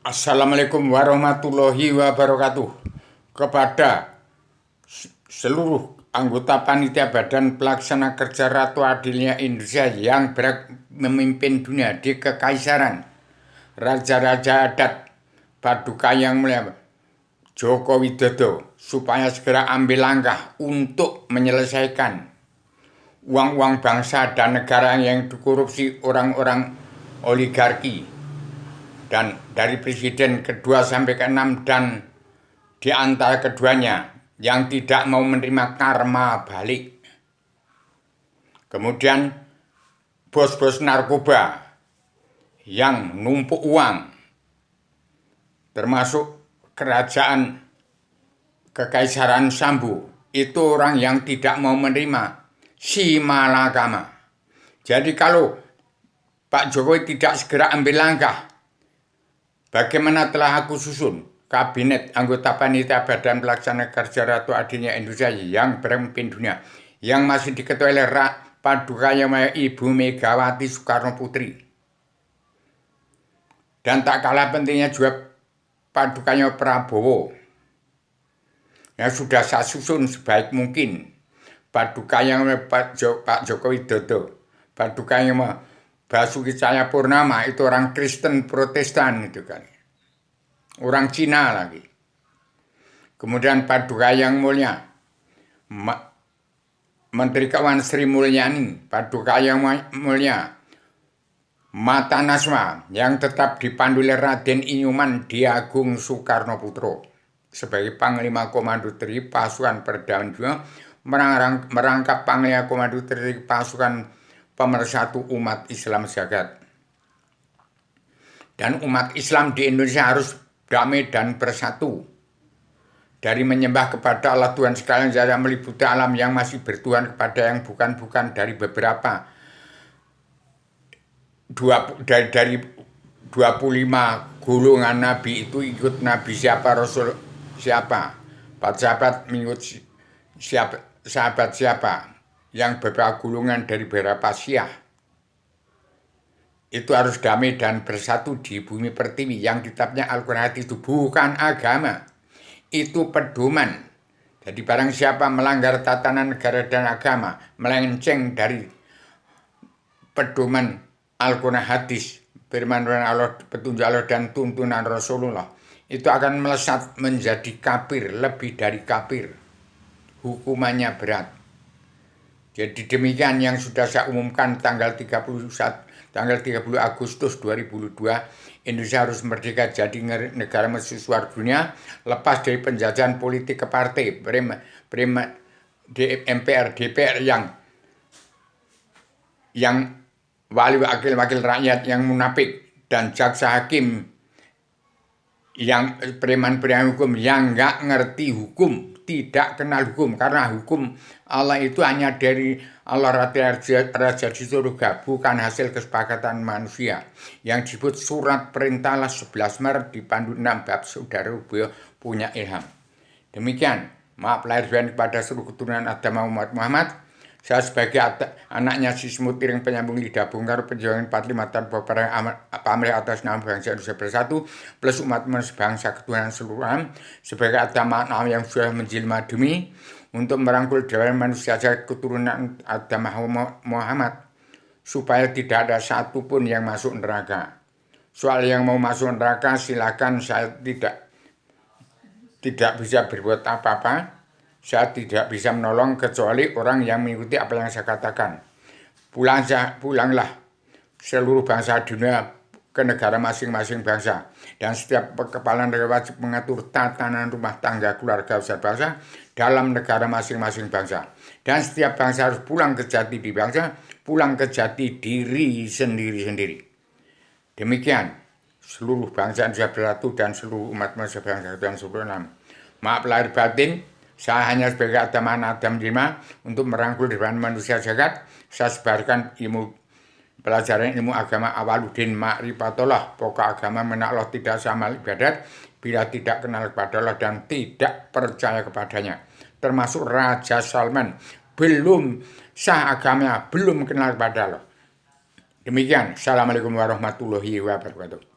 Assalamualaikum warahmatullahi wabarakatuh. Kepada seluruh anggota panitia Badan Pelaksana Kerja Ratu Adilnya Indonesia yang memimpin dunia di Kekaisaran Raja-Raja Adat Paduka Yang Mulia Joko Widodo, supaya segera ambil langkah untuk menyelesaikan uang-uang bangsa dan negara yang dikorupsi orang-orang oligarki, dan dari presiden kedua sampai ke-6 dan di antara keduanya yang tidak mau menerima karma balik. Kemudian bos-bos narkoba yang numpuk uang, termasuk kerajaan Kekaisaran Sambu, itu orang yang tidak mau menerima simalakama. Jadi kalau Pak Jokowi tidak segera ambil langkah, bagaimana telah aku susun kabinet anggota panitia Badan Pelaksana Kerja Ratu Adilnya Indonesia yang berpemimpin dunia, yang masih diketuai oleh Paduka Yang Mulia Ibu Megawati Soekarno Putri. Dan tak kalah pentingnya juga Padukanya Prabowo, yang sudah saya susun sebaik mungkin. Paduka Yang Mulia Pak Joko Widodo, Paduka Yang Mulia Basuki Cahayapurnama, itu orang Kristen Protestan itu kan, orang Cina lagi. Kemudian Paduka Yang Mulia Menteri Keuangan Sri Mulyani, Paduka Yang Mulia Mata Nasma, yang tetap dipandu oleh Raden Inyuman Diagung Soekarno Putro sebagai Panglima Komando Tni Pasukan Perdamaian Dunia, merangkap Panglima Komando Tni Pasukan Pemersatu Umat Islam Jagat. Dan umat Islam di Indonesia harus damai dan bersatu, dari menyembah kepada Allah Tuhan sekalian yang meliputi alam, yang masih bertuhan, kepada yang bukan-bukan, dari beberapa dari 25 golongan nabi itu ikut nabi siapa, rasul siapa, sahabat mengikut sahabat siapa, yang beberapa golongan dari beberapa syiah. Itu harus damai dan bersatu di bumi pertiwi, yang kitabnya Al-Quran itu bukan agama, itu pedoman. Jadi barang siapa melanggar tatanan negara dan agama, melenceng dari pedoman Al-Quran hadis, firman Allah, petunjuk Allah dan tuntunan Rasulullah, itu akan melesat menjadi kafir, lebih dari kafir, hukumannya berat. Jadi demikian yang sudah saya umumkan tanggal 30 Agustus 2002, Indonesia harus merdeka jadi negara mercusuar dunia, lepas dari penjajahan politik ke partai, MPR, DPR yang wakil rakyat yang munafik, dan jaksa hakim yang preman-preman hukum yang nggak ngerti hukum, tidak kenal hukum, karena hukum Allah itu hanya dari Allah Raja di surga, bukan hasil kesepakatan manusia, yang disebut surat perintah 11 Maret dipandu 6 bab saudara punya ilham. Demikian, maaf lahir batin kepada seluruh keturunan Adam umat Muhammad. Saya sebagai anaknya si semut piring penyambung lidah bongkar perjuangan 45 tanpa pamrih atas nama bangsa Indonesia bersatu plus umat manusia bangsa ketuhanan seluruh alam, sebagai Adam yang sudah menjelma demi untuk merangkul dewan manusia keturunan Adam Muhammad, supaya tidak ada satupun yang masuk neraka. Soal yang mau masuk neraka silakan, saya tidak bisa berbuat apa-apa. Saya tidak bisa menolong kecuali orang yang mengikuti apa yang saya katakan. Pulanglah seluruh bangsa dunia ke negara masing-masing bangsa, dan setiap kepala negara wajib mengatur tatanan rumah tangga keluarga besar bangsa dalam negara masing-masing bangsa. Dan setiap bangsa harus pulang ke jati diri bangsa, pulang ke jati diri sendiri-sendiri. Demikian seluruh bangsa Indonesia bersatu dan seluruh umat manusia bangsa dan seluruh alam. Maaf lahir batin, saya hanya sebagai Adam Lima untuk merangkul dewan manusia jagat. Saya sebarkan pelajaran ilmu agama Awaluddin Ma'rifatullah, pokok agama mengenal Allah, tidak sama ibadat bila tidak kenal kepada Allah dan tidak percaya kepadanya. Termasuk Raja Salman, belum sah agamanya, belum kenal kepada Allah. Demikian, Assalamualaikum warahmatullahi wabarakatuh.